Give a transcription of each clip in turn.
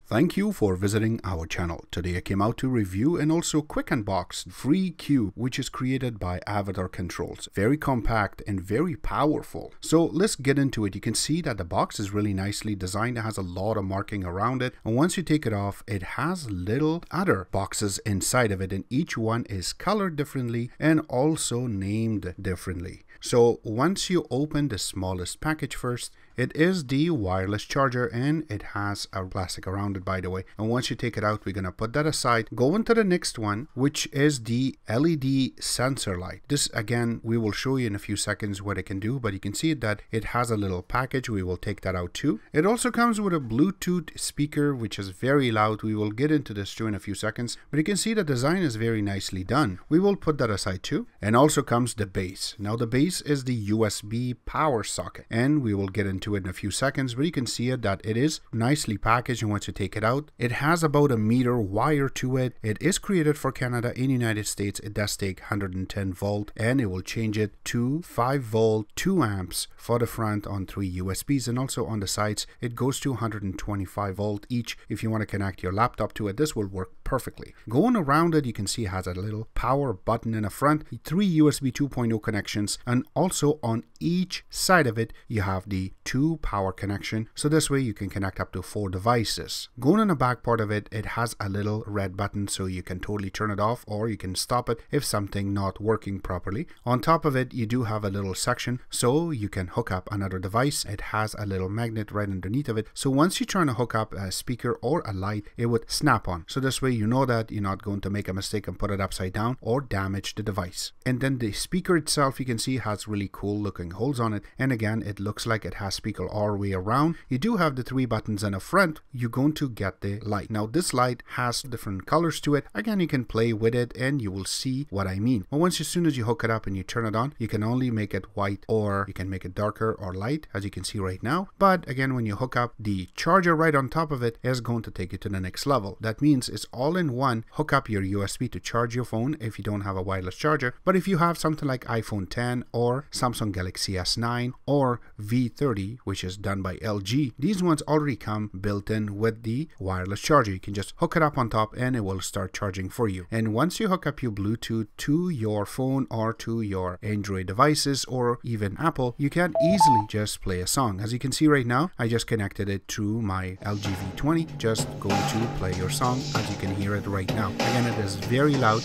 Thank you for visiting our channel. Today I came out to review and also quick unbox FreeCube, which is created by AvatarControls. Very compact and very powerful. So let's get into it. You can see that the box is really nicely designed. It has a lot of marking around it. And once you take it off, it has little other boxes inside of it, and each one is colored differently and also named differently. So once you open the smallest package first, it is the wireless charger and it has a plastic around it, by the way. And once you take it out, we're going to put that aside. Go into the next one, which is the LED sensor light. This again, we will show you in a few seconds what it can do, but you can see that it has a little package. We will take that out too. It also comes with a Bluetooth speaker, which is very loud. We will get into this too in a few seconds, but you can see the design is very nicely done. We will put that aside too. And also comes the base. Now the base is the USB power socket, and we will get into it in a few seconds, but you can see it that it is nicely packaged. And once you take it out, it has about 1 meter wire to it. It is created for Canada. In the United States, it does take 110 volt, and it will change it to 5 volt 2 amps for the front on 3 USBs, and also on the sides it goes to 125 volt each. If you want to connect your laptop to it, this will work perfectly. Going around it, you can see it has a little power button in the front, 3 USB 2.0 connections, and also on each side of it you have the 2 power connection, so this way you can connect up to 4 devices. Going on the back part of it, it has a little red button, so you can totally turn it off or you can stop it if something not working properly. On top of it, you do have a little section so you can hook up another device. It has a little magnet right underneath of it, so once you try to hook up a speaker or a light, it would snap on, so this way you know that you're not going to make a mistake and put it upside down or damage the device. And then the speaker itself, you can see, has really cool looking holes on it, and again it looks like it has speaker all the way around. You do have the 3 buttons in the front. You're going to get the light. Now this light has different colors to it. Again, you can play with it and you will see what I mean. But once, as soon as you hook it up and you turn it on, you can only make it white or you can make it darker or light, as you can see right now. But again, when you hook up the charger right on top of it, is going to take you to the next level. That means it's all in one. Hook up your USB to charge your phone if you don't have a wireless charger. But if you have something like iPhone 10 or Samsung Galaxy S9 or V30, which is done by LG, these ones already come built in with the wireless charger. You can just hook it up on top and it will start charging for you. And once you hook up your Bluetooth to your phone or to your Android devices or even Apple, you can easily just play a song. As you can see right now, I just connected it to my LG V20. Just go to play your song, as you can hear it right now. Again, it is very loud.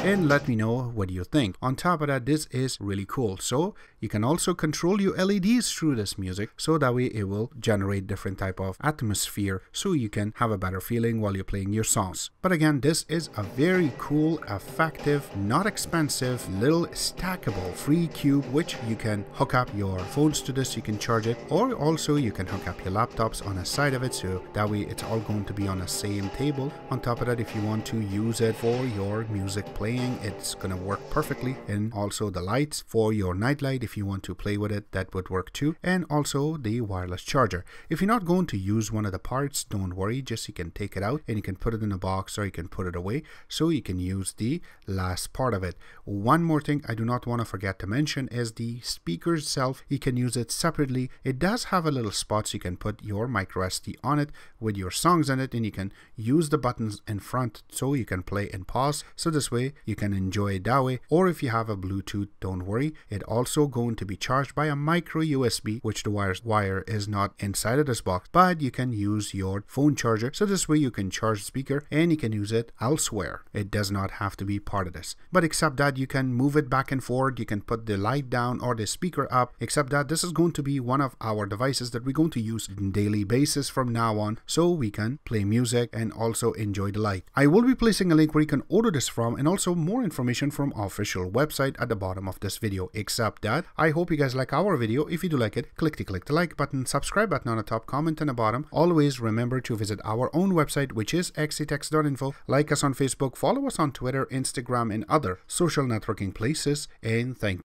And let me know what you think. On top of that, this is really cool. So you can also control your LEDs through this music, so that way it will generate different type of atmosphere, so you can have a better feeling while you're playing your songs. But again, this is a very cool, effective, not expensive, little stackable FreeCube, which you can hook up your phones to this. You can charge it, or also you can hook up your laptops on the side of it, so that way it's all going to be on the same table. On top of that, if you want to use it for your music playing, it's gonna work perfectly. And also the lights for your nightlight, if you want to play with it, that would work too. And also the wireless charger. If you're not going to use one of the parts, don't worry, just you can take it out and you can put it in a box or you can put it away, so you can use the last part of it. One more thing I do not want to forget to mention is the speaker itself. You can use it separately. It does have a little spot, so you can put your micro SD on it with your songs in it, and you can use the buttons in front so you can play and pause, so this way you can enjoy it that way. Or if you have a Bluetooth, don't worry, it also going to be charged by a micro USB, which the wire is not inside of this box, but you can use your phone charger, so this way you can charge the speaker and you can use it elsewhere. It does not have to be part of this, but except that you can move it back and forth. You can put the light down or the speaker up, except that this is going to be one of our devices that we're going to use on a daily basis from now on, so we can play music and also enjoy the light. I will be placing a link where you can order this from, and also more information from our official website at the bottom of this video. Except that, I hope you guys like our video. If you do like it, click the like button, subscribe button on the top, comment on the bottom. Always remember to visit our own website, which is xctex.info. Like us on Facebook, follow us on Twitter, Instagram, and other social networking places, and thank you.